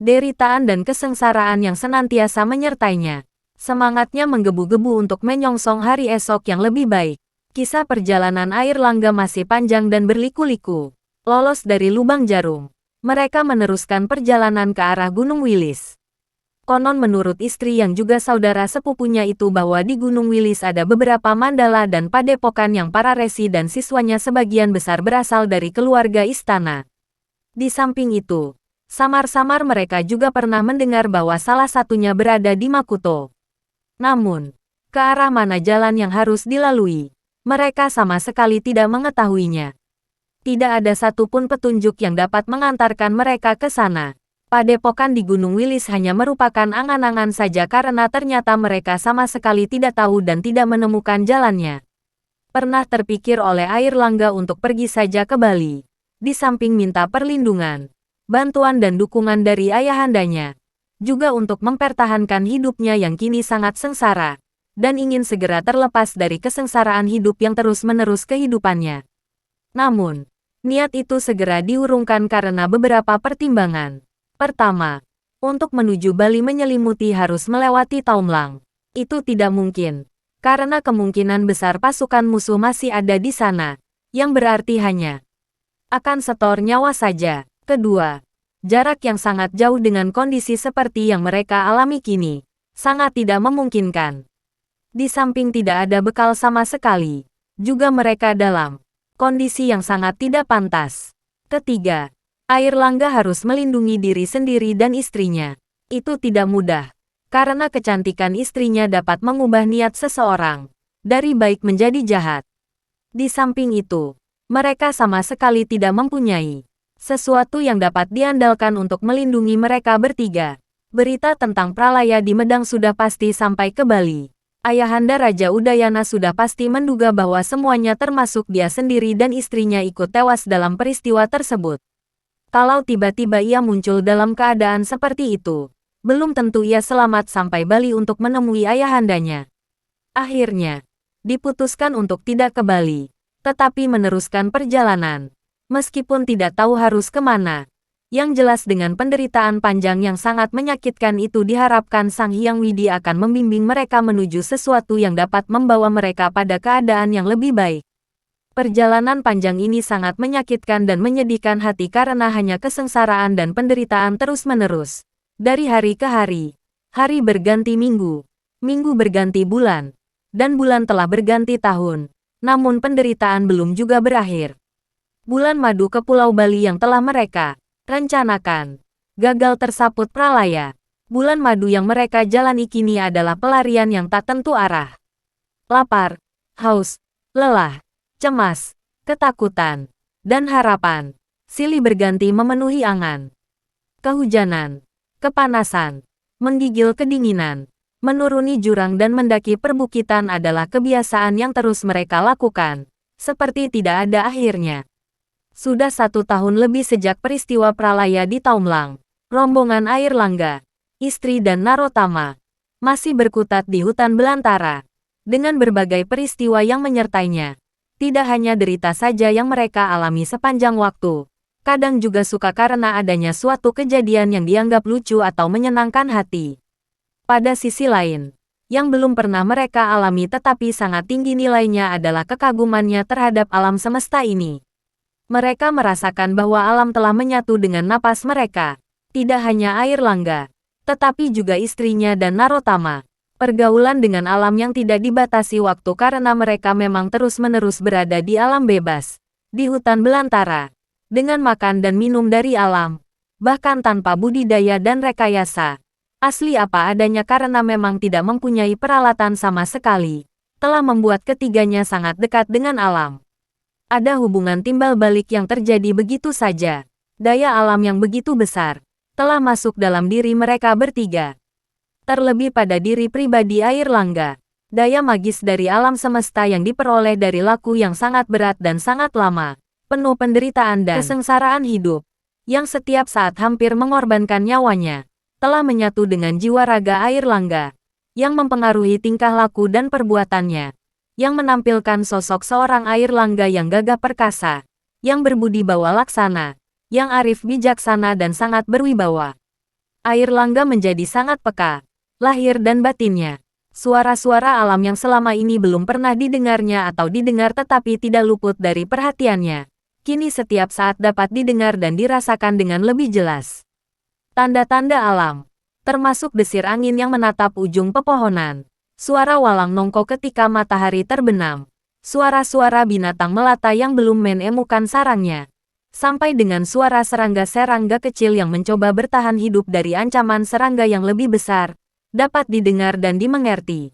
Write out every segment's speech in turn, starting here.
Deritaan dan kesengsaraan yang senantiasa menyertainya. Semangatnya menggebu-gebu untuk menyongsong hari esok yang lebih baik. Kisah perjalanan air langga masih panjang dan berliku-liku. Lolos dari lubang jarum, mereka meneruskan perjalanan ke arah Gunung Wilis. Konon menurut istri yang juga saudara sepupunya itu bahwa di Gunung Wilis ada beberapa mandala dan padepokan yang para resi dan siswanya sebagian besar berasal dari keluarga istana. Di samping itu, samar-samar mereka juga pernah mendengar bahwa salah satunya berada di Makuto. Namun, ke arah mana jalan yang harus dilalui, mereka sama sekali tidak mengetahuinya. Tidak ada satupun petunjuk yang dapat mengantarkan mereka ke sana. Padepokan di Gunung Wilis hanya merupakan angan-angan saja karena ternyata mereka sama sekali tidak tahu dan tidak menemukan jalannya. Pernah terpikir oleh air langga untuk pergi saja ke Bali, di samping minta perlindungan, bantuan dan dukungan dari ayahandanya, juga untuk mempertahankan hidupnya yang kini sangat sengsara, dan ingin segera terlepas dari kesengsaraan hidup yang terus-menerus kehidupannya. Namun, niat itu segera diurungkan karena beberapa pertimbangan. Pertama, untuk menuju Bali menyelimuti harus melewati Taumlang. Itu tidak mungkin, karena kemungkinan besar pasukan musuh masih ada di sana, yang berarti hanya akan setor nyawa saja. Kedua, jarak yang sangat jauh dengan kondisi seperti yang mereka alami kini, sangat tidak memungkinkan. Di samping tidak ada bekal sama sekali, juga mereka dalam kondisi yang sangat tidak pantas. Ketiga, air langga harus melindungi diri sendiri dan istrinya. Itu tidak mudah, karena kecantikan istrinya dapat mengubah niat seseorang dari baik menjadi jahat. Di samping itu, mereka sama sekali tidak mempunyai sesuatu yang dapat diandalkan untuk melindungi mereka bertiga. Berita tentang pralaya di Medang sudah pasti sampai ke Bali. Ayahanda Raja Udayana sudah pasti menduga bahwa semuanya termasuk dia sendiri dan istrinya ikut tewas dalam peristiwa tersebut. Kalau tiba-tiba ia muncul dalam keadaan seperti itu, belum tentu ia selamat sampai Bali untuk menemui ayahandanya. Akhirnya, diputuskan untuk tidak ke Bali, tetapi meneruskan perjalanan. Meskipun tidak tahu harus kemana, yang jelas dengan penderitaan panjang yang sangat menyakitkan itu diharapkan Sang Hyang Widi akan membimbing mereka menuju sesuatu yang dapat membawa mereka pada keadaan yang lebih baik. Perjalanan panjang ini sangat menyakitkan dan menyedihkan hati karena hanya kesengsaraan dan penderitaan terus-menerus. Dari hari ke hari berganti minggu, minggu berganti bulan, dan bulan telah berganti tahun, namun penderitaan belum juga berakhir. Bulan madu ke Pulau Bali yang telah mereka rencanakan gagal tersaput pralaya. Bulan madu yang mereka jalani kini adalah pelarian yang tak tentu arah. Lapar, haus, lelah, cemas, ketakutan, dan harapan silih berganti memenuhi angan. Kehujanan, kepanasan, menggigil kedinginan, menuruni jurang dan mendaki perbukitan adalah kebiasaan yang terus mereka lakukan, seperti tidak ada akhirnya. Sudah 1 tahun lebih sejak peristiwa pralaya di Taumlang, rombongan air langga, istri dan Narotama, masih berkutat di hutan belantara, dengan berbagai peristiwa yang menyertainya. Tidak hanya derita saja yang mereka alami sepanjang waktu, kadang juga suka karena adanya suatu kejadian yang dianggap lucu atau menyenangkan hati. Pada sisi lain, yang belum pernah mereka alami tetapi sangat tinggi nilainya adalah kekagumannya terhadap alam semesta ini. Mereka merasakan bahwa alam telah menyatu dengan napas mereka. Tidak hanya air langga, tetapi juga istrinya dan Narotama. Pergaulan dengan alam yang tidak dibatasi waktu karena mereka memang terus-menerus berada di alam bebas, di hutan belantara, dengan makan dan minum dari alam, bahkan tanpa budidaya dan rekayasa. Asli apa adanya karena memang tidak mempunyai peralatan sama sekali, telah membuat ketiganya sangat dekat dengan alam. Ada hubungan timbal balik yang terjadi begitu saja. Daya alam yang begitu besar telah masuk dalam diri mereka bertiga. Terlebih pada diri pribadi air langga. Daya magis dari alam semesta yang diperoleh dari laku yang sangat berat dan sangat lama, penuh penderitaan dan kesengsaraan hidup, yang setiap saat hampir mengorbankan nyawanya, telah menyatu dengan jiwa raga air langga, yang mempengaruhi tingkah laku dan perbuatannya, yang menampilkan sosok seorang air langga yang gagah perkasa, yang berbudi bawa laksana, yang arif bijaksana dan sangat berwibawa. Air Langga menjadi sangat peka, lahir dan batinnya. Suara-suara alam yang selama ini belum pernah didengarnya atau didengar tetapi tidak luput dari perhatiannya, kini setiap saat dapat didengar dan dirasakan dengan lebih jelas. Tanda-tanda alam, termasuk desir angin yang menatap ujung pepohonan, suara walang nongko ketika matahari terbenam, suara-suara binatang melata yang belum menemukan sarangnya, sampai dengan suara serangga-serangga kecil yang mencoba bertahan hidup dari ancaman serangga yang lebih besar, dapat didengar dan dimengerti.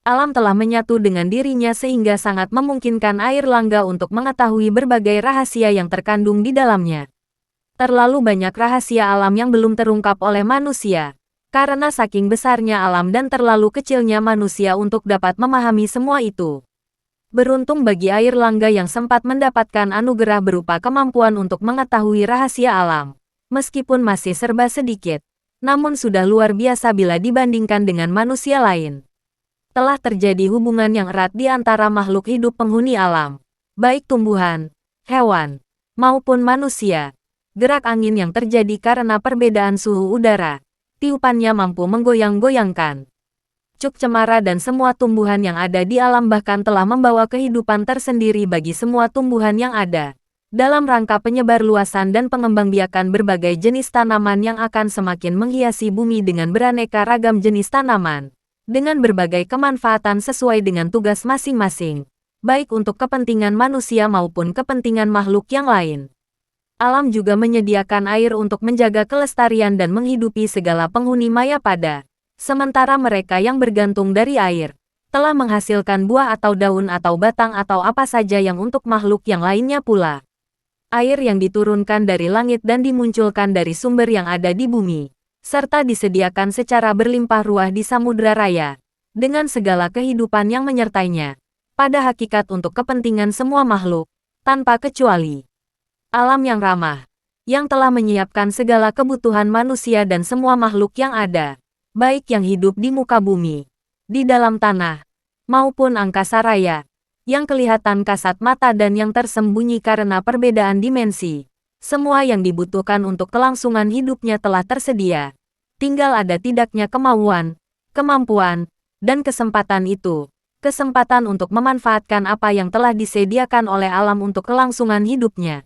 Alam telah menyatu dengan dirinya sehingga sangat memungkinkan Air Langga untuk mengetahui berbagai rahasia yang terkandung di dalamnya. Terlalu banyak rahasia alam yang belum terungkap oleh manusia, karena saking besarnya alam dan terlalu kecilnya manusia untuk dapat memahami semua itu. Beruntung bagi Air Langga yang sempat mendapatkan anugerah berupa kemampuan untuk mengetahui rahasia alam. Meskipun masih serba sedikit, namun sudah luar biasa bila dibandingkan dengan manusia lain. Telah terjadi hubungan yang erat di antara makhluk hidup penghuni alam, baik tumbuhan, hewan, maupun manusia. Gerak angin yang terjadi karena perbedaan suhu udara, tiupannya mampu menggoyang-goyangkan Cuk Cemara dan semua tumbuhan yang ada di alam bahkan telah membawa kehidupan tersendiri bagi semua tumbuhan yang ada. Dalam rangka penyebar luasan dan pengembangbiakan berbagai jenis tanaman yang akan semakin menghiasi bumi dengan beraneka ragam jenis tanaman. Dengan berbagai kemanfaatan sesuai dengan tugas masing-masing. Baik untuk kepentingan manusia maupun kepentingan makhluk yang lain. Alam juga menyediakan air untuk menjaga kelestarian dan menghidupi segala penghuni Mayapada. Sementara mereka yang bergantung dari air, telah menghasilkan buah atau daun atau batang atau apa saja yang untuk makhluk yang lainnya pula. Air yang diturunkan dari langit dan dimunculkan dari sumber yang ada di bumi, serta disediakan secara berlimpah ruah di Samudra Raya, dengan segala kehidupan yang menyertainya, pada hakikat untuk kepentingan semua makhluk, tanpa kecuali. Alam yang ramah, yang telah menyiapkan segala kebutuhan manusia dan semua makhluk yang ada. Baik yang hidup di muka bumi, di dalam tanah, maupun angkasa raya, yang kelihatan kasat mata dan yang tersembunyi karena perbedaan dimensi. Semua yang dibutuhkan untuk kelangsungan hidupnya telah tersedia. Tinggal ada tidaknya kemauan, kemampuan, dan kesempatan itu. Kesempatan untuk memanfaatkan apa yang telah disediakan oleh alam untuk kelangsungan hidupnya.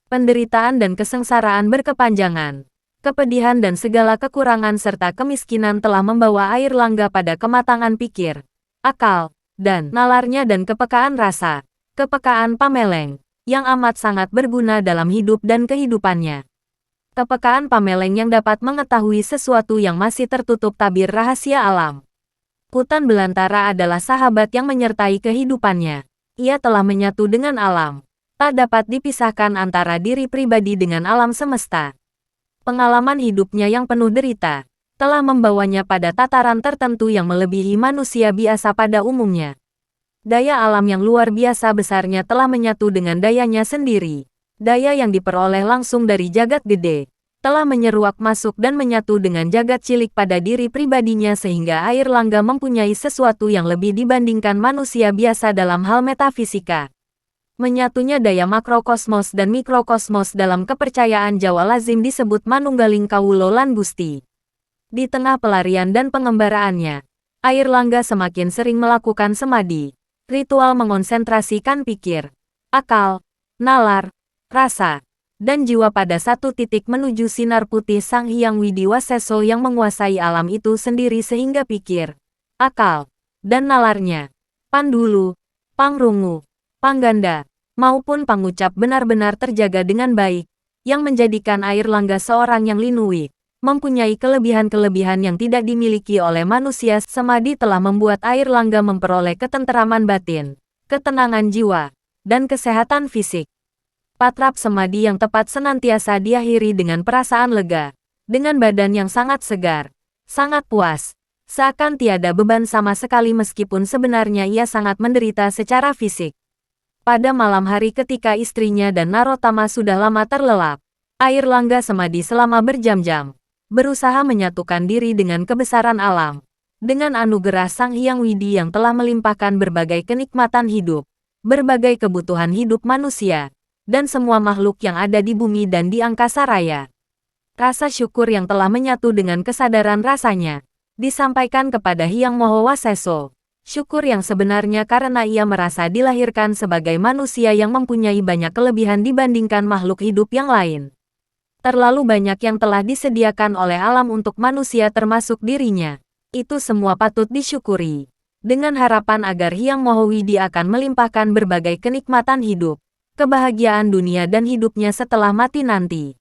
Penderitaan dan kesengsaraan berkepanjangan. Kepedihan dan segala kekurangan serta kemiskinan telah membawa Air Langga pada kematangan pikir, akal, dan nalarnya dan kepekaan rasa, kepekaan Pameleng, yang amat sangat berguna dalam hidup dan kehidupannya. Kepekaan Pameleng yang dapat mengetahui sesuatu yang masih tertutup tabir rahasia alam. Hutan belantara adalah sahabat yang menyertai kehidupannya. Ia telah menyatu dengan alam. Tak dapat dipisahkan antara diri pribadi dengan alam semesta. Pengalaman hidupnya yang penuh derita, telah membawanya pada tataran tertentu yang melebihi manusia biasa pada umumnya. Daya alam yang luar biasa besarnya telah menyatu dengan dayanya sendiri. Daya yang diperoleh langsung dari jagat gede, telah menyeruak masuk dan menyatu dengan jagat cilik pada diri pribadinya sehingga Air Langga mempunyai sesuatu yang lebih dibandingkan manusia biasa dalam hal metafisika. Menyatunya daya makrokosmos dan mikrokosmos dalam kepercayaan Jawa lazim disebut manunggaling kawulo lan gusti. Di tengah pelarian dan pengembaraannya, Air Langga semakin sering melakukan semadi, ritual mengonsentrasikan pikir, akal, nalar, rasa, dan jiwa pada satu titik menuju sinar putih Sang Hyang Widiwaseso yang menguasai alam itu sendiri sehingga pikir, akal, dan nalarnya, pandulu, pangrungu, pangganda, maupun pangucap benar-benar terjaga dengan baik, yang menjadikan Air Langga seorang yang linuwih, mempunyai kelebihan-kelebihan yang tidak dimiliki oleh manusia. Semadi telah membuat Air Langga memperoleh ketenteraman batin, ketenangan jiwa, dan kesehatan fisik. Patrap semadi yang tepat senantiasa diakhiri dengan perasaan lega, dengan badan yang sangat segar, sangat puas, seakan tiada beban sama sekali meskipun sebenarnya ia sangat menderita secara fisik. Pada malam hari ketika istrinya dan Narotama sudah lama terlelap, Air Langga semadi selama berjam-jam, berusaha menyatukan diri dengan kebesaran alam, dengan anugerah Sang Hyang Widi yang telah melimpahkan berbagai kenikmatan hidup, berbagai kebutuhan hidup manusia, dan semua makhluk yang ada di bumi dan di angkasa raya. Rasa syukur yang telah menyatu dengan kesadaran rasanya disampaikan kepada Hyang Moho Waseso. Syukur yang sebenarnya karena ia merasa dilahirkan sebagai manusia yang mempunyai banyak kelebihan dibandingkan makhluk hidup yang lain. Terlalu banyak yang telah disediakan oleh alam untuk manusia termasuk dirinya. Itu semua patut disyukuri. Dengan harapan agar Hyang Moho Widi akan melimpahkan berbagai kenikmatan hidup, kebahagiaan dunia dan hidupnya setelah mati nanti.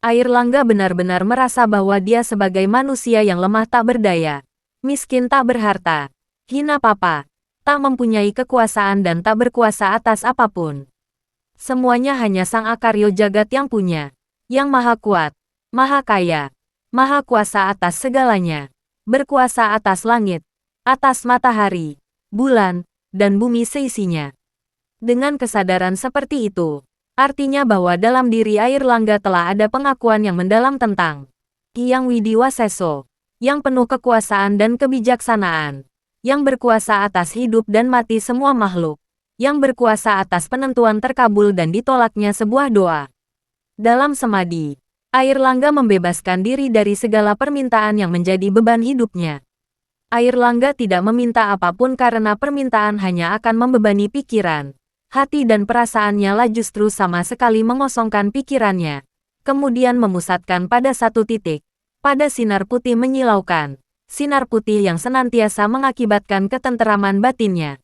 Air Langga benar-benar merasa bahwa dia sebagai manusia yang lemah tak berdaya, miskin tak berharta, hina papa, tak mempunyai kekuasaan dan tak berkuasa atas apapun. Semuanya hanya Sang Akaryo Jagat yang punya, yang maha kuat, maha kaya, maha kuasa atas segalanya, berkuasa atas langit, atas matahari, bulan, dan bumi seisinya. Dengan kesadaran seperti itu, artinya bahwa dalam diri Air Langga telah ada pengakuan yang mendalam tentang Hyang Widi Waseso, yang penuh kekuasaan dan kebijaksanaan, yang berkuasa atas hidup dan mati semua makhluk, yang berkuasa atas penentuan terkabul dan ditolaknya sebuah doa. Dalam semadi, Air Langga membebaskan diri dari segala permintaan yang menjadi beban hidupnya. Air Langga tidak meminta apapun karena permintaan hanya akan membebani pikiran. Hati dan perasaannya lah justru sama sekali mengosongkan pikirannya, kemudian memusatkan pada satu titik, pada sinar putih menyilaukan, sinar putih yang senantiasa mengakibatkan ketenteraman batinnya.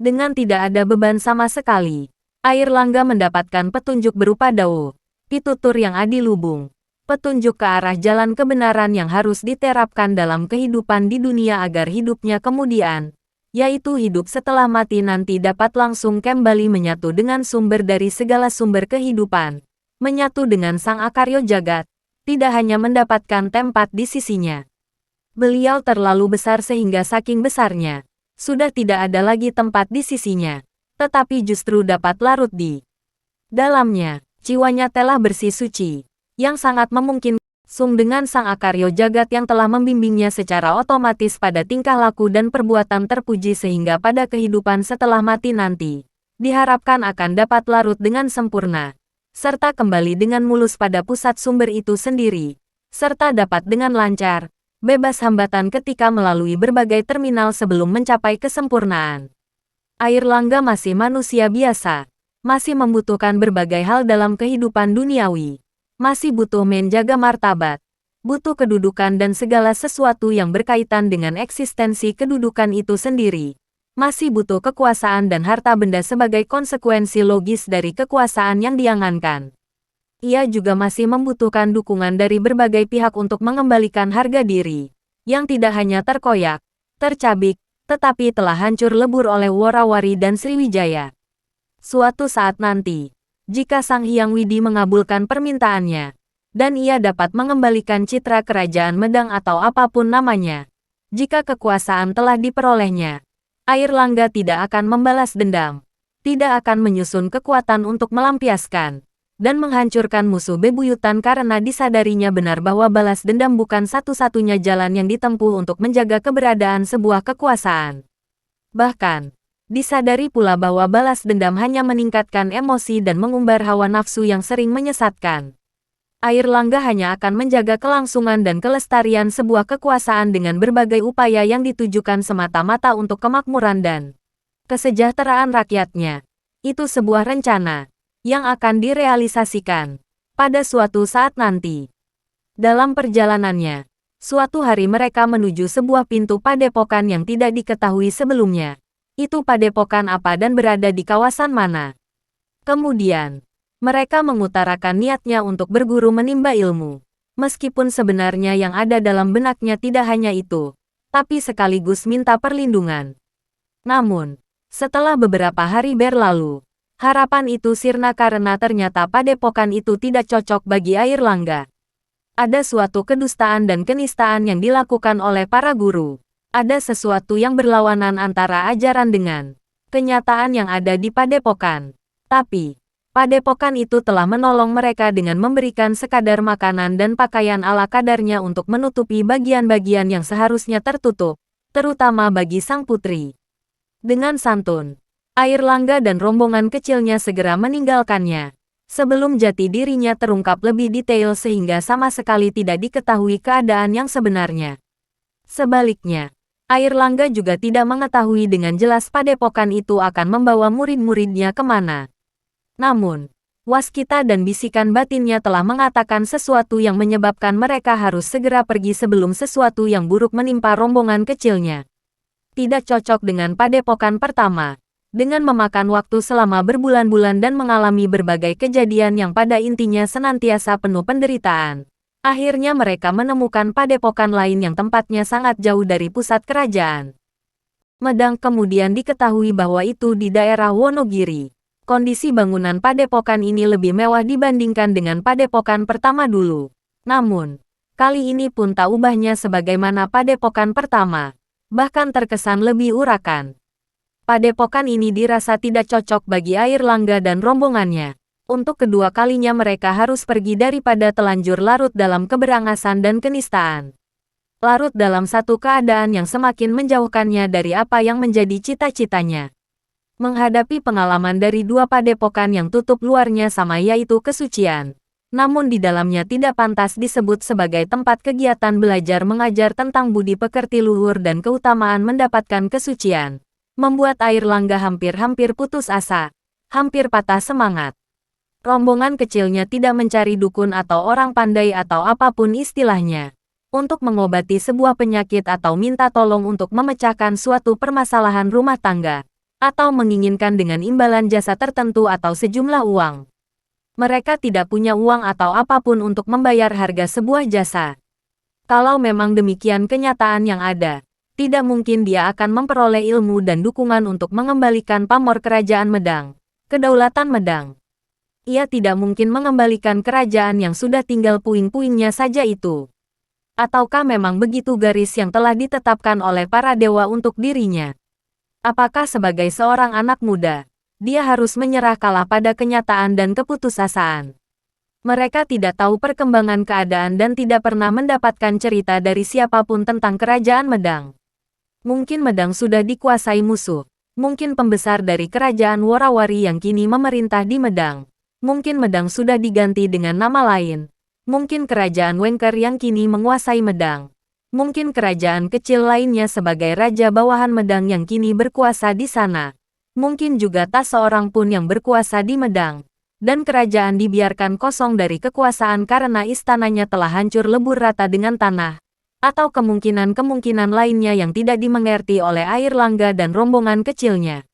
Dengan tidak ada beban sama sekali, Air Langga mendapatkan petunjuk berupa dao, pitutur yang adilubung, petunjuk ke arah jalan kebenaran yang harus diterapkan dalam kehidupan di dunia agar hidupnya kemudian, yaitu hidup setelah mati nanti dapat langsung kembali menyatu dengan sumber dari segala sumber kehidupan, menyatu dengan Sang Akaryo Jagat, tidak hanya mendapatkan tempat di sisinya. Beliau terlalu besar sehingga saking besarnya, sudah tidak ada lagi tempat di sisinya, tetapi justru dapat larut di dalamnya. Jiwanya telah bersih suci, yang sangat memungkinkan dengan Sang Akaryo Jagat yang telah membimbingnya secara otomatis pada tingkah laku dan perbuatan terpuji sehingga pada kehidupan setelah mati nanti, diharapkan akan dapat larut dengan sempurna, serta kembali dengan mulus pada pusat sumber itu sendiri, serta dapat dengan lancar, bebas hambatan ketika melalui berbagai terminal sebelum mencapai kesempurnaan. Air Langga masih manusia biasa, masih membutuhkan berbagai hal dalam kehidupan duniawi. Masih butuh menjaga martabat, butuh kedudukan dan segala sesuatu yang berkaitan dengan eksistensi kedudukan itu sendiri. Masih butuh kekuasaan dan harta benda sebagai konsekuensi logis dari kekuasaan yang diangankan. Ia juga masih membutuhkan dukungan dari berbagai pihak untuk mengembalikan harga diri, yang tidak hanya terkoyak, tercabik, tetapi telah hancur lebur oleh Worawari dan Sriwijaya. Suatu saat nanti, jika Sang Hyang Widi mengabulkan permintaannya, dan ia dapat mengembalikan citra kerajaan Medang atau apapun namanya, jika kekuasaan telah diperolehnya, Air Langga tidak akan membalas dendam, tidak akan menyusun kekuatan untuk melampiaskan, dan menghancurkan musuh bebuyutan karena disadarinya benar bahwa balas dendam bukan satu-satunya jalan yang ditempuh untuk menjaga keberadaan sebuah kekuasaan. Bahkan, disadari pula bahwa balas dendam hanya meningkatkan emosi dan mengumbar hawa nafsu yang sering menyesatkan. Air Langga hanya akan menjaga kelangsungan dan kelestarian sebuah kekuasaan dengan berbagai upaya yang ditujukan semata-mata untuk kemakmuran dan kesejahteraan rakyatnya. Itu sebuah rencana yang akan direalisasikan pada suatu saat nanti. Dalam perjalanannya, suatu hari mereka menuju sebuah pintu padepokan yang tidak diketahui sebelumnya. Itu padepokan apa dan berada di kawasan mana. Kemudian, mereka mengutarakan niatnya untuk berguru menimba ilmu. Meskipun sebenarnya yang ada dalam benaknya tidak hanya itu, tapi sekaligus minta perlindungan. Namun, setelah beberapa hari berlalu, harapan itu sirna karena ternyata padepokan itu tidak cocok bagi Air Langga. Ada suatu kedustaan dan kenistaan yang dilakukan oleh para guru. Ada sesuatu yang berlawanan antara ajaran dengan kenyataan yang ada di padepokan. Tapi, padepokan itu telah menolong mereka dengan memberikan sekadar makanan dan pakaian ala kadarnya untuk menutupi bagian-bagian yang seharusnya tertutup, terutama bagi sang putri. Dengan santun, Air Langga dan rombongan kecilnya segera meninggalkannya. sebelum jati dirinya terungkap lebih detail sehingga sama sekali tidak diketahui keadaan yang sebenarnya. Sebaliknya, Airlangga juga tidak mengetahui dengan jelas padepokan itu akan membawa murid-muridnya kemana. Namun, waskita dan bisikan batinnya telah mengatakan sesuatu yang menyebabkan mereka harus segera pergi sebelum sesuatu yang buruk menimpa rombongan kecilnya. Tidak cocok dengan padepokan pertama. Dengan memakan waktu selama berbulan-bulan dan mengalami berbagai kejadian yang pada intinya senantiasa penuh penderitaan, akhirnya mereka menemukan padepokan lain yang tempatnya sangat jauh dari pusat kerajaan. Medang kemudian diketahui bahwa itu di daerah Wonogiri. Kondisi bangunan padepokan ini lebih mewah dibandingkan dengan padepokan pertama dulu. Namun, kali ini pun tak ubahnya sebagaimana padepokan pertama, bahkan terkesan lebih urakan. Padepokan ini dirasa tidak cocok bagi Airlangga dan rombongannya. Untuk kedua kalinya mereka harus pergi daripada telanjur larut dalam keberangasan dan kenistaan. Larut dalam satu keadaan yang semakin menjauhkannya dari apa yang menjadi cita-citanya. Menghadapi pengalaman dari dua padepokan yang tutup luarnya sama yaitu kesucian. Namun di dalamnya tidak pantas disebut sebagai tempat kegiatan belajar mengajar tentang budi pekerti luhur dan keutamaan mendapatkan kesucian. Membuat Airlangga hampir-hampir putus asa, hampir patah semangat. Rombongan kecilnya tidak mencari dukun atau orang pandai atau apapun istilahnya, untuk mengobati sebuah penyakit atau minta tolong untuk memecahkan suatu permasalahan rumah tangga, atau menginginkan dengan imbalan jasa tertentu atau sejumlah uang. Mereka tidak punya uang atau apapun untuk membayar harga sebuah jasa. Kalau memang demikian kenyataan yang ada, tidak mungkin dia akan memperoleh ilmu dan dukungan untuk mengembalikan pamor kerajaan Medang, kedaulatan Medang. Ia tidak mungkin mengembalikan kerajaan yang sudah tinggal puing-puingnya saja itu. Ataukah memang begitu garis yang telah ditetapkan oleh para dewa untuk dirinya? Apakah sebagai seorang anak muda, dia harus menyerah kalah pada kenyataan dan keputusasaan? Mereka tidak tahu perkembangan keadaan dan tidak pernah mendapatkan cerita dari siapapun tentang kerajaan Medang. Mungkin Medang sudah dikuasai musuh. Mungkin pembesar dari kerajaan Worawari yang kini memerintah di Medang. Mungkin Medang sudah diganti dengan nama lain. Mungkin kerajaan Wengker yang kini menguasai Medang. Mungkin kerajaan kecil lainnya sebagai raja bawahan Medang yang kini berkuasa di sana. Mungkin juga tak seorang pun yang berkuasa di Medang. Dan kerajaan dibiarkan kosong dari kekuasaan karena istananya telah hancur lebur rata dengan tanah. Atau kemungkinan-kemungkinan lainnya yang tidak dimengerti oleh Airlangga dan rombongan kecilnya.